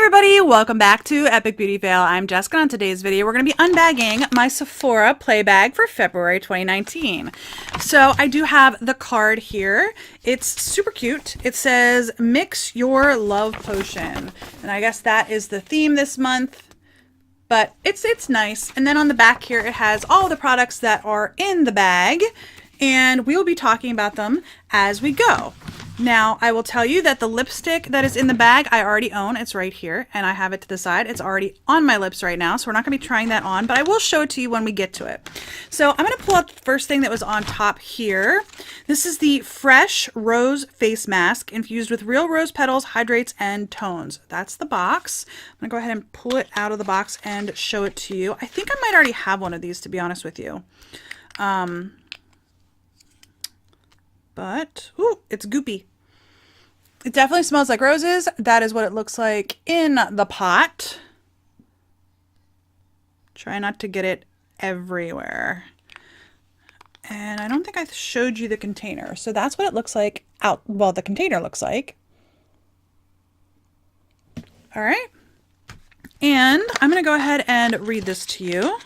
Everybody, welcome back to Epic Beauty Fail. I'm Jessica. On today's video, we're going to be unbagging my Sephora play bag for February 2019. So I do have the card here. It's super cute. It says, mix your love potion. And I guess that is the theme this month, but it's nice. And then on the back here, it has all the products that are in the bag, and we will be talking about them as we go. Now, I will tell you that the lipstick that is in the bag, I already own. It's right here, and I have it to the side. It's already on my lips right now, so we're not going to be trying that on, but I will show it to you when we get to it. So I'm going to pull out the first thing that was on top here. This is the Fresh Rose Face Mask infused with real rose petals, hydrates, and tones. That's the box. I'm going to go ahead and pull it out of the box and show it to you. I think I might already have one of these, to be honest with you. But, ooh, it's goopy. It definitely smells like roses. That is what it looks like in the pot. Try not to get it everywhere. And I don't think I showed you the container. So that's what it looks like out. Well, the container looks like. All right. And I'm going to go ahead and read this to you.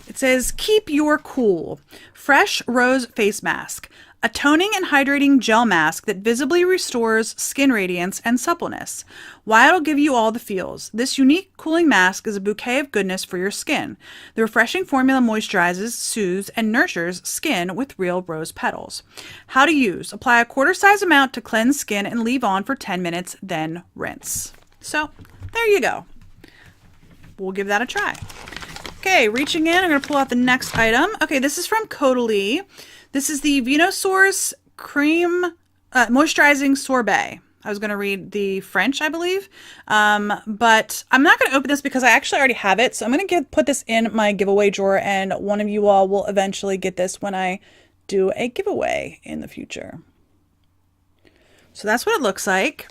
It says, keep your cool. Fresh Rose Face Mask. A toning and hydrating gel mask that visibly restores skin radiance and suppleness. Why it'll give you all the feels. This unique cooling mask is a bouquet of goodness for your skin. The refreshing formula moisturizes, soothes, and nurtures skin with real rose petals. How to use. Apply a quarter-size amount to cleanse skin and leave on for 10 minutes, then rinse. So, there you go. We'll give that a try. Okay, reaching in, I'm going to pull out the next item. Okay, this is from Caudalie. This is the Venosource Cream Moisturizing Sorbet. I was going to read the French, I believe, but I'm not going to open this because I actually already have it. So I'm going to put this in my giveaway drawer, and one of you all will eventually get this when I do a giveaway in the future. So that's what it looks like.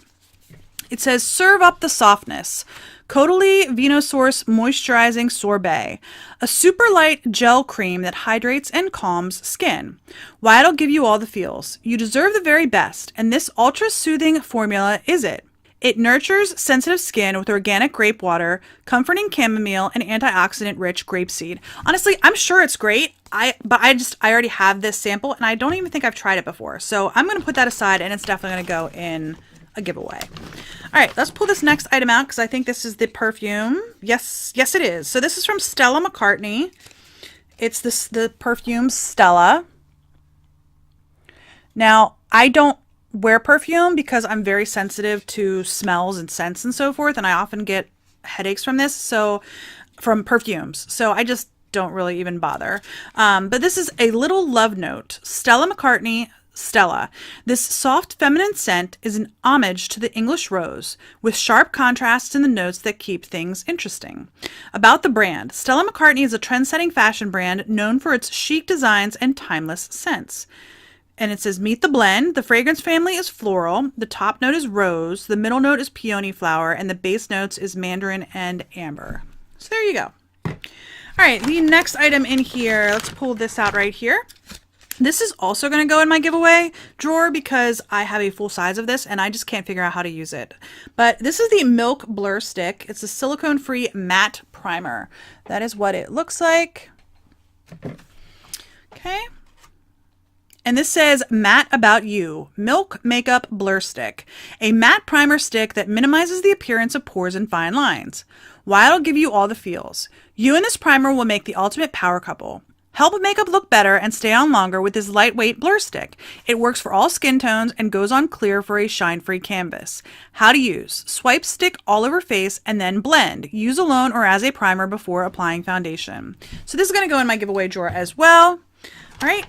It says, serve up the softness. Caudalie Venosource Moisturizing Sorbet, a super light gel cream that hydrates and calms skin. Why it'll give you all the feels. You deserve the very best, and this ultra-soothing formula is it. It nurtures sensitive skin with organic grape water, comforting chamomile, and antioxidant-rich grapeseed. Honestly, I'm sure it's great, but I already have this sample, and I don't even think I've tried it before. So I'm going to put that aside, and it's definitely going to go in a giveaway. All right, let's pull this next item out because I think this is the perfume. Yes, it is. So this is from Stella McCartney. It's the perfume Stella. Now, I don't wear perfume because I'm very sensitive to smells and scents and so forth, and I often get headaches from this, so from perfumes. So I just don't really even bother. But this is a little love note. Stella McCartney Stella. This soft feminine scent is an homage to the English rose, with sharp contrasts in the notes that keep things interesting. About the brand, Stella McCartney is a trend-setting fashion brand known for its chic designs and timeless scents. And it says, meet the blend. The fragrance family is floral. The top note is rose. The middle note is peony flower. And the base notes is mandarin and amber. So there you go. All right, the next item in here, let's pull this out right here. This is also going to go in my giveaway drawer because I have a full size of this and I just can't figure out how to use it. But this is the Milk Blur Stick. It's a silicone-free matte primer. That is what it looks like. Okay. And this says, Matte About You, Milk Makeup Blur Stick, a matte primer stick that minimizes the appearance of pores and fine lines. Why it'll give you all the feels. You and this primer will make the ultimate power couple. Help makeup look better and stay on longer with this lightweight blur stick. It works for all skin tones and goes on clear for a shine-free canvas. How to use. Swipe stick all over face and then blend. Use alone or as a primer before applying foundation. So this is going to go in my giveaway drawer as well. All right.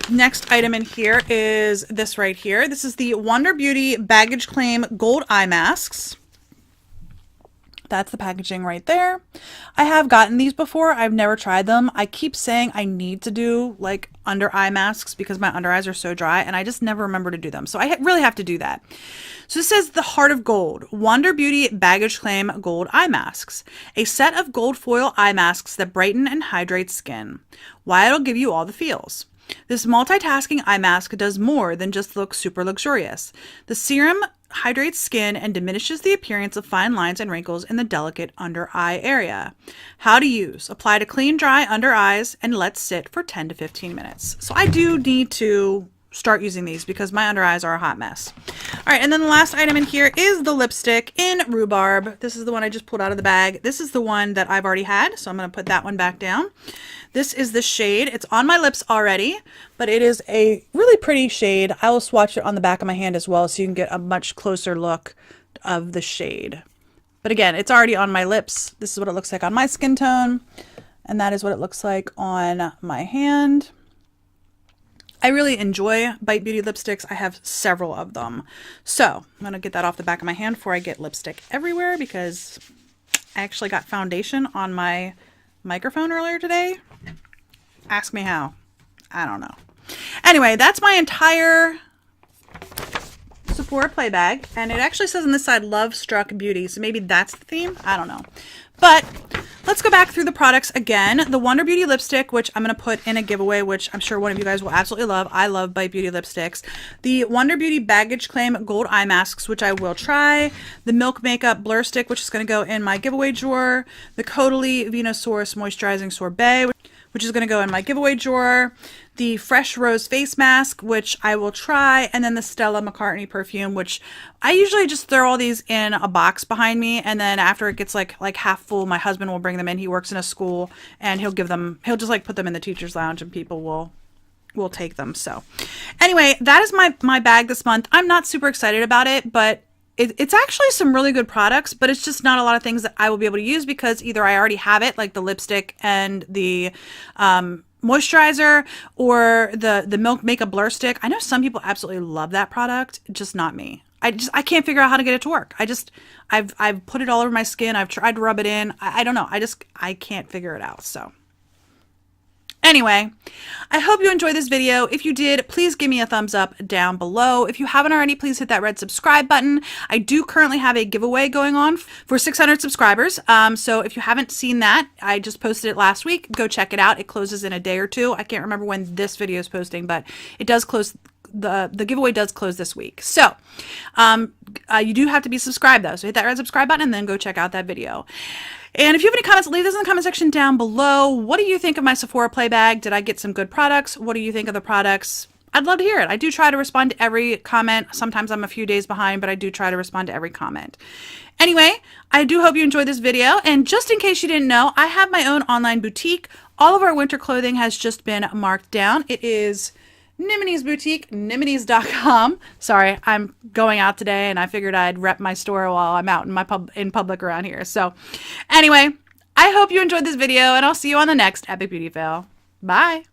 Next item in here is this right here. This is the Wonder Beauty Baggage Claim Gold Eye Masks. That's the packaging right there. I have gotten these before. I've never tried them. I keep saying I need to do like under eye masks because my under eyes are so dry and I just never remember to do them. So I really have to do that. So this says the Heart of Gold, Wonder Beauty Baggage Claim Gold Eye Masks, a set of gold foil eye masks that brighten and hydrate skin. Why it'll give you all the feels. This multitasking eye mask does more than just look super luxurious. The serum hydrates skin and diminishes the appearance of fine lines and wrinkles in the delicate under eye area. How to use. Apply to clean, dry under eyes and let sit for 10 to 15 minutes. So I do need to start using these because my under eyes are a hot mess. All right, and then the last item in here is the lipstick in Rhubarb. This is the one I just pulled out of the bag. This is the one that I've already had, so I'm going to put that one back down. This is the shade. It's on my lips already, but it is a really pretty shade. I will swatch it on the back of my hand as well so you can get a much closer look of the shade. But again, it's already on my lips. This is what it looks like on my skin tone, and that is what it looks like on my hand. I really enjoy Bite Beauty lipsticks. I have several of them. So I'm going to get that off the back of my hand before I get lipstick everywhere because I actually got foundation on my microphone earlier today. Ask me how. I don't know. Anyway, that's my entire Sephora play bag. And it actually says on this side, Love Struck Beauty. So maybe that's the theme. I don't know. But let's go back through the products again. The Wonder Beauty lipstick, which I'm going to put in a giveaway, which I'm sure one of you guys will absolutely love. I love Bite Beauty lipsticks. The Wonder Beauty Baggage Claim Gold Eye Masks, which I will try. The Milk Makeup Blur Stick, which is going to go in my giveaway drawer. The Caudalie Venusaurus Moisturizing Sorbet, which is going to go in my giveaway drawer. The Fresh Rose Face Mask, which I will try. And then the Stella McCartney perfume, which I usually just throw all these in a box behind me. And then after it gets like half full, my husband will bring them in. He works in a school and he'll just like put them in the teacher's lounge and people will take them. So anyway, that is my bag this month. I'm not super excited about it, but it's actually some really good products, but it's just not a lot of things that I will be able to use because either I already have it, like the lipstick and the moisturizer, or the Milk Makeup Blur Stick. I know some people absolutely love that product, just not me. I can't figure out how to get it to work. I've put it all over my skin. I've tried to rub it in. I don't know. I can't figure it out. So anyway, I hope you enjoyed this video. If you did, please give me a thumbs up down below. If you haven't already, please hit that red subscribe button. I do currently have a giveaway going on for 600 subscribers. So if you haven't seen that, I just posted it last week. Go check it out. It closes in a day or two. I can't remember when this video is posting, but it does close. The giveaway does close this week. So you do have to be subscribed though. So hit that red subscribe button and then go check out that video. And if you have any comments, leave those in the comment section down below. What do you think of my Sephora play bag? Did I get some good products? What do you think of the products? I'd love to hear it. I do try to respond to every comment. Sometimes I'm a few days behind, but I do try to respond to every comment. Anyway, I do hope you enjoyed this video. And just in case you didn't know, I have my own online boutique. All of our winter clothing has just been marked down. It is Niminy's Boutique, Niminy's.com. Sorry, I'm going out today and I figured I'd rep my store while I'm out in public around here. So anyway, I hope you enjoyed this video and I'll see you on the next Epic Beauty Fail. Bye.